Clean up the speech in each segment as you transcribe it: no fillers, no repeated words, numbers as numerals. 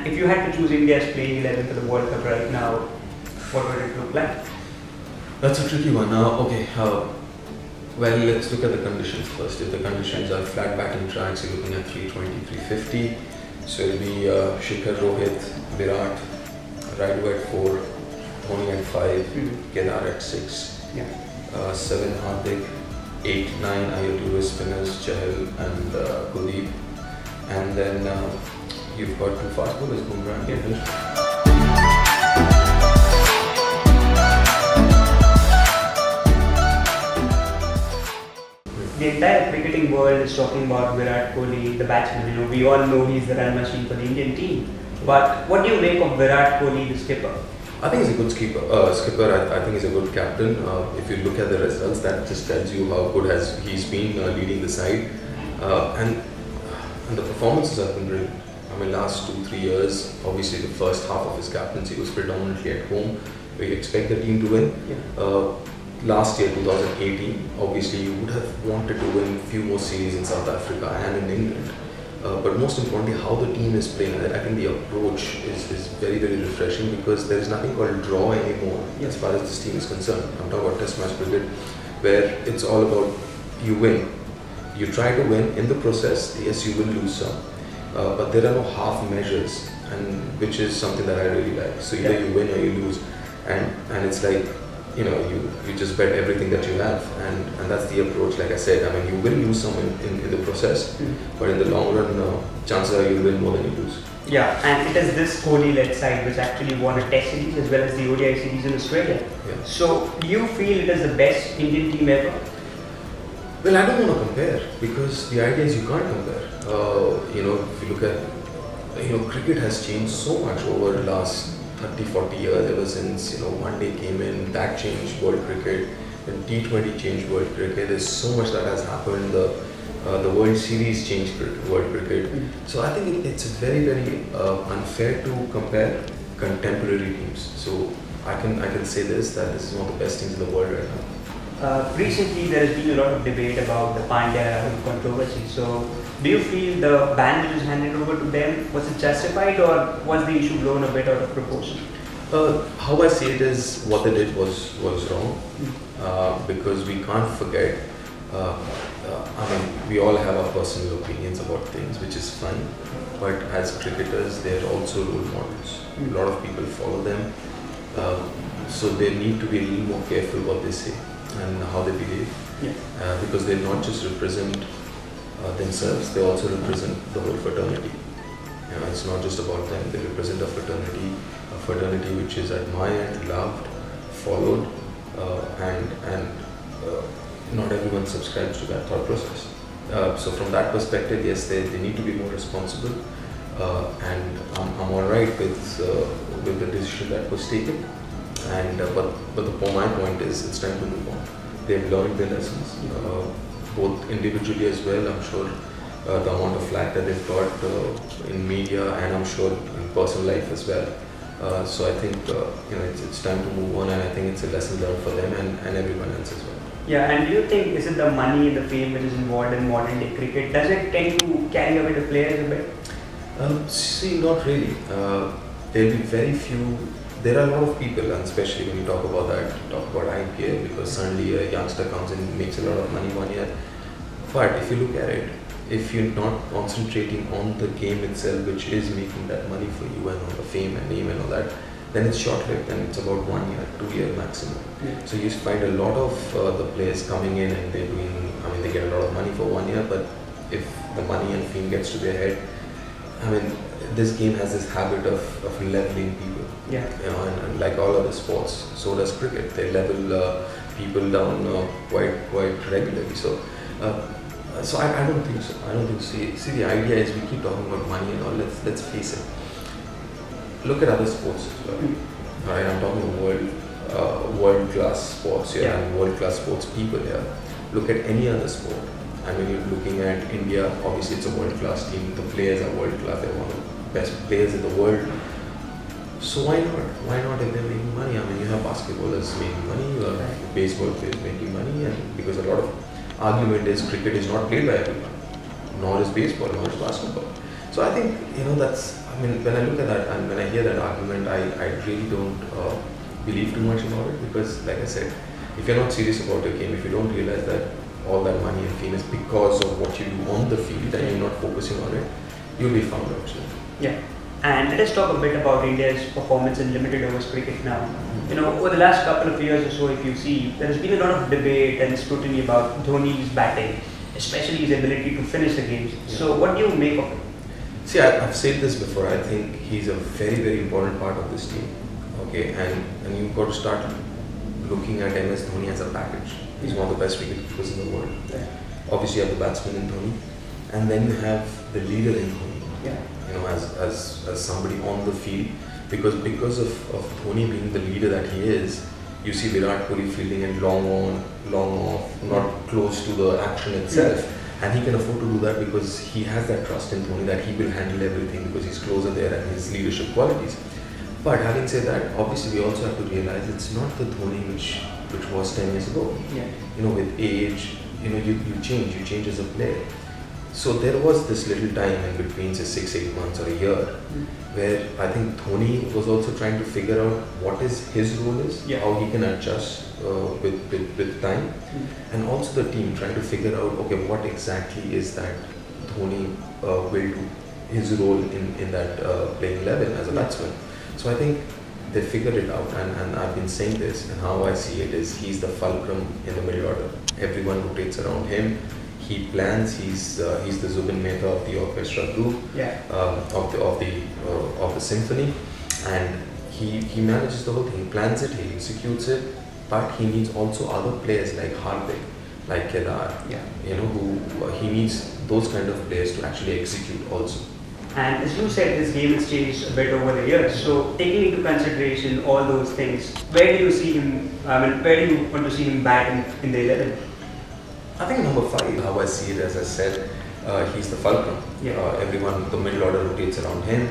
if you had to choose India's playing 11 for the World Cup right now, what would it look like? That's a tricky one. Well, let's look at the conditions first. If the conditions are flat batting tracks, you're looking at 320, 350. So it'll be Shikhar, Rohit, Virat, Raidu at 4, Dhoni at 5, Kedar at 6, 7 Hardik, 8, 9 IL2 spinners, Chahal and Kuldeep. And then you've got 2 fast bowlers, Bumrah and Yash. The entire cricketing world is talking about Virat Kohli, the batsman. You know, we all know he's the run machine for the Indian team. But what do you make of Virat Kohli, the skipper? I think he's a good skipper. I think he's a good captain. If you look at the results, that just tells you how good he's been leading the side. And the performances have been brilliant. I mean, last 2-3 years, obviously the first half of his captaincy was predominantly at home. We expect the team to win. Last year, 2018, obviously you would have wanted to win a few more series in South Africa and in England. But most importantly, how the team is playing. I think the approach is very, very refreshing because there is nothing called draw anymore as far as this team is concerned. I'm talking about Test match cricket, where it's all about you win. You try to win in the process. Yes, you will lose some, but there are no half measures, and which is something that I really like. So either you win or you lose, and it's like, you know, you just bet everything that you have, and that's the approach. Like I said, I mean, you will lose some in the process, but in the long run, chances are you'll win more than you lose. Yeah, and it is this Kohli-led side which actually won a Test series as well as the ODI series in Australia. Yeah. So, do you feel it is the best Indian team ever? Well, I don't want to compare because the idea is you can't compare. You know, if you look at, cricket has changed so much over the last 30-40 years, ever since one day came in, that changed world cricket, and T20 changed world cricket. There's so much that has happened. The World Series changed world cricket. So I think it's very, very unfair to compare contemporary teams. So I can say this, that this is one of the best teams in the world right now. Recently, there has been a lot of debate about the Pandya-Rahul controversy. So, do you feel the ban which was handed over to them, was it justified or was the issue blown a bit out of proportion? How I see it is, what they did was wrong, because we can't forget. I mean, we all have our personal opinions about things, which is fine. But as cricketers, they're also role models. A lot of people follow them, so they need to be a little more careful what they say and how they behave, because they not just represent themselves, they also represent the whole fraternity. It's not just about them, they represent a fraternity which is admired, loved, followed, and not everyone subscribes to that thought process. So from that perspective, yes, they need to be more responsible, and I'm alright with the decision that was taken. And but my point is, it's time to move on. They've learned their lessons, both individually as well. I'm sure the amount of flack that they've got in media, and I'm sure in personal life as well. So I think it's time to move on, and I think it's a lesson learned for them and everyone else as well. Yeah, and do you think, is it the money and the fame which is involved in modern day cricket? Does it tend to carry away the players a bit? See, not really. There'll be very few. There are a lot of people, and especially when you talk about IPL, because suddenly a youngster comes in and makes a lot of money 1 year. But if you look at it, if you're not concentrating on the game itself, which is making that money for you, and on the fame and name and all that, then it's short-lived, and it's about 1 year, 2 year maximum. So you find a lot of the players coming in and they get a lot of money for 1 year, but if the money and fame gets to their head, this game has this habit of leveling people. And like all other sports, so does cricket. They level people down quite regularly. So I don't think so. I don't think so. See, the idea is we keep talking about money and all. Let's face it. Look at other sports as well. Right? I'm talking world-class sports here and world-class sports people here. Look at any other sport. I mean, you're looking at India. Obviously, it's a world-class team. The players are world-class. They're one of the best players in the world. So why not? Why not if they're making money? I mean, you have basketballers making money, you have baseball players making money, and because a lot of argument is cricket is not played by everyone, nor is baseball, nor is basketball. So I think that's I mean, when I look at that and when I hear that argument, I really don't believe too much about it because, like I said, if you're not serious about your game, if you don't realize that all that money and fame is because of what you do on the field and you're not focusing on it, you'll be found out soon. Yeah. And let us talk a bit about India's performance in limited overs cricket now. You know, over the last couple of years or so, if you see, there has been a lot of debate and scrutiny about Dhoni's batting, especially his ability to finish the games. Yeah. So, what do you make of it? See, I've said this before. I think he's a very, very important part of this team. Okay, and you've got to start looking at MS Dhoni as a package. He's one of the best wicketkeepers in the world. Yeah. Obviously, you have the batsman in Dhoni, and then you have the leader in Dhoni. Yeah. You know, as somebody on the field, because of Dhoni being the leader that he is, you see Virat Kohli fielding it long on, long off, not close to the action itself. Yeah. And he can afford to do that because he has that trust in Dhoni that he will handle everything because he's closer there and his leadership qualities. But having said that, obviously we also have to realize it's not the Dhoni which was 10 years ago. Yeah. You know, with age, you know, you change as a player. So there was this little time in between, say 6-8 months or a year, where I think Dhoni was also trying to figure out what is his role is, Yeah. how he can adjust with time, and also the team trying to figure out, okay, what exactly is that Dhoni will do, his role in that playing 11 as a batsman. So I think they figured it out, and I've been saying this, and how I see it is he's the fulcrum in the middle order. Everyone rotates around him. He plans. He's the Zubin Mehta of the orchestra group, Yeah. of the symphony, and he manages the whole thing. He plans it. He executes it. But he needs also other players like Hardik, like Kedar. Yeah. You know, who he needs those kind of players to actually execute also. And as you said, this game has changed a bit over the years. So, taking into consideration all those things, where do you see him? I mean, where do you want to see him bat in the 11? I think number 5, how I see it, as I said, he's the fulcrum. Yeah. Everyone, the middle order rotates around him.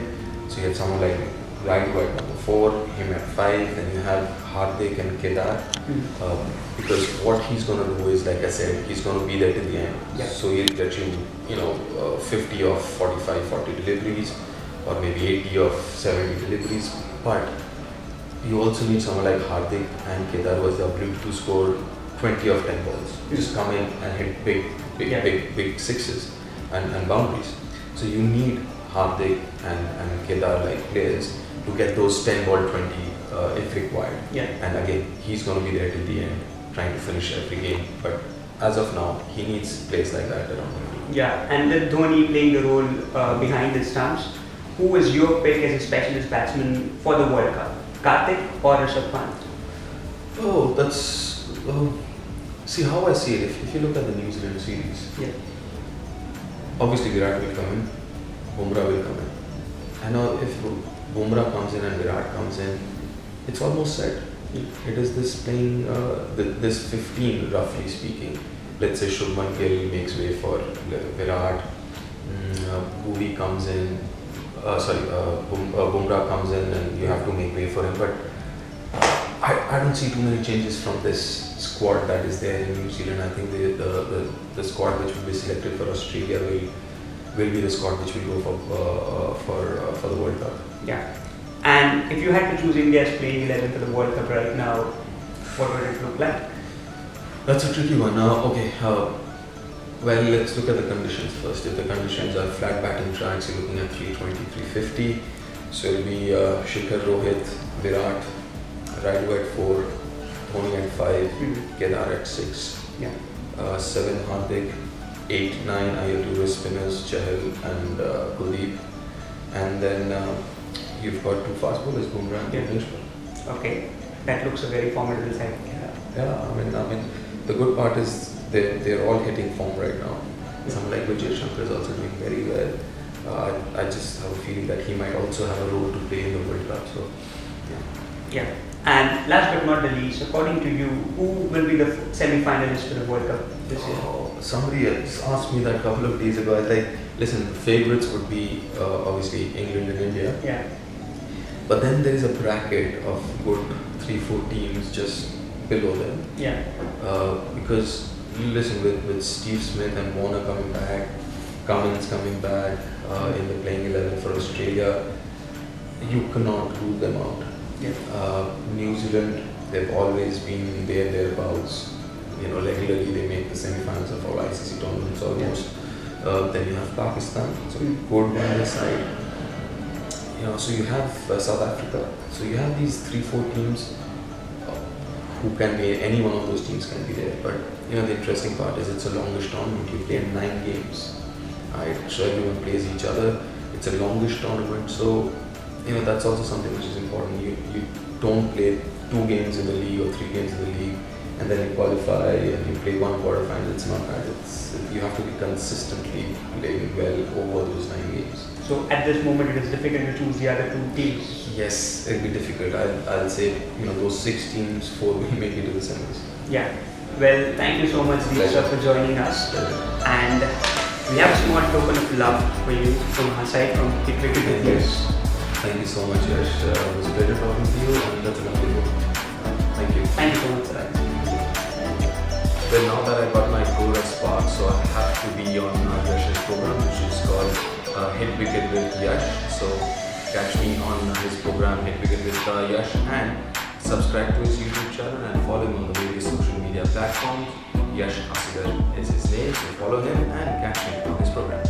So you have someone like Raidu at number 4, him at 5, then you have Hardik and Kedar. Because what he's going to do is, like I said, he's going to be there till the end. Yeah. So he'll get you, 50 of 45, 40 deliveries, or maybe 80 of 70 deliveries. But you also need someone like Hardik and Kedar who has the ability to score 20 of 10 balls. You just come in and hit big sixes and boundaries. So you need Hardik and Kedar like players to get those 10 ball 20 if required. Yeah. And again, he's going to be there till the end, trying to finish every game. But as of now, he needs players like that around him. Yeah, and with Dhoni playing the role behind the stumps, who is your pick as a specialist batsman for the World Cup? Karthik or Rishabh Pant? Oh, that's... see how I see it. If you look at the New Zealand series, Yeah. obviously Virat will come in, Bumrah will come in. And now if Bumrah comes in and Virat comes in, it's almost set. It is this playing, this 15 roughly speaking. Let's say Shubman Gill makes way for Virat, Bhuvi comes in, Bumrah comes in and you have to make way for him. But I don't see too many changes from this squad that is there in New Zealand. I think the squad which will be selected for Australia will be the squad which will go for the World Cup. Yeah. And if you had to choose India's playing 11 for the World Cup right now, what would it look like? That's a tricky one. Well, let's look at the conditions first. If the conditions are flat batting tracks, you're looking at 320, 350. So it'll be Shikhar, Rohit, Virat, Raidu at 4, Dhoni at 5, Kedar at 6, Yeah. 7 Hardik, 8, 9 Ayatollah spinners, Chahal and Kuldeep. And then you've got 2 fast bowlers, Bumrah and Bhuvneshwar. Okay. That looks a very formidable side. Yeah, I mean, the good part is they're all hitting form right now. Someone like Vijay Shankar is also doing very well. I just have a feeling that he might also have a role to play in the World Cup. So, Yeah. And last but not the least, according to you, who will be the semi-finalist for the World Cup this year? Somebody else asked me that a couple of days ago. I was like, listen, the favorites would be obviously England and India. Yeah. But then there is a bracket of good 3-4 teams just below them. Yeah. Because listen, with Steve Smith and Warner coming back, Cummins coming back in the playing 11 for Australia, you cannot rule them out. Yeah. New Zealand, they've always been there, thereabouts. Regularly they make the semi-finals of all ICC tournaments almost. Then you have Pakistan, so good on their side. So you have South Africa. So you have these 3-4 teams who can be, any one of those teams can be there. But the interesting part is it's a longish tournament. You play 9 games. Right? So everyone plays each other. It's a longish tournament. So that's also something which is important. You don't play 2 games in the league or 3 games in the league and then you qualify and you play 1 quarterfinal. It's not that. You have to be consistently playing well over those 9 games. So at this moment it is difficult to choose the other 2 teams. Yes, it'll be difficult. I'll say those 6 teams, 4 will make it to the semis. Yeah. Well, thank you so much, Deeksha, for joining us. And we have a small token of love for you from our side, from Wicket With Yash. Thank you so much, Yash. It was a pleasure talking to you, and that's a lovely book. Thank you. Thank you so much, sir. Well, now that I got my goal at Spark, so I have to be on Yash's program, which is called Hit Wicket with Yash. So catch me on his program, Hit Wicket with Yash, and subscribe to his YouTube channel and follow him on the various social media platforms. Yash Kashikar is his name, so follow him and catch him on his program.